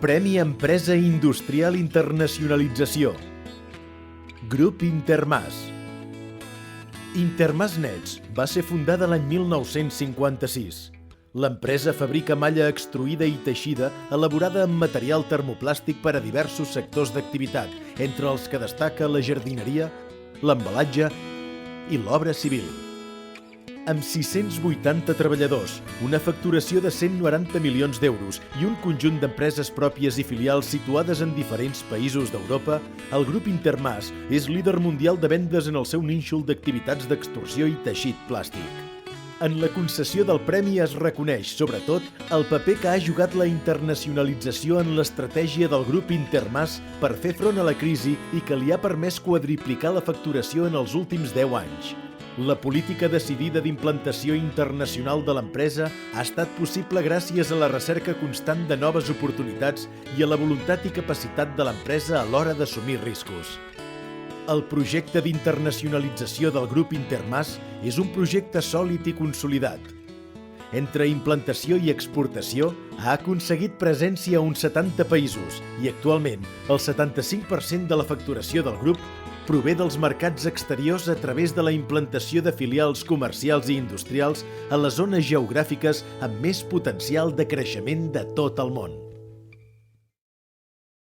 Premi Empresa Industrial Internacionalització. Grup Intermas. Intermas Nets va ser fundada l'any 1956. L'empresa fabrica malla extruïda i teixida elaborada amb material termoplàstic per a diversos sectors d'activitat, entre els que destaca la jardineria, l'embalatge i l'obra civil. Amb 680 treballadors, una facturació de 190 milions d'euros i un conjunt d'empreses pròpies i filials situades en diferents països d'Europa, el grup Intermas és líder mundial de vendes en el seu nínxol d'activitats d'extrusió i teixit plàstic. En la concessió del premi es reconeix, sobretot, el paper que ha jugat la internacionalització en l'estratègia del grup Intermas per fer front a la crisi i que li ha permès quadriplicar la facturació en els últims 10 anys. La política decidida d'implantació internacional de l'empresa ha estat possible gràcies a la recerca constant de noves oportunitats i a la voluntat i capacitat de l'empresa a l'hora d'assumir riscos. El projecte d'internacionalització del grup Intermas és un projecte sòlid i consolidat. Entre implantació i exportació, ha aconseguit presència a uns 70 països i actualment el 75% de la facturació del grup prové dels mercats exteriors a través de la implantació de filials comercials i industrials a les zones geogràfiques amb més potencial de creixement de tot el món.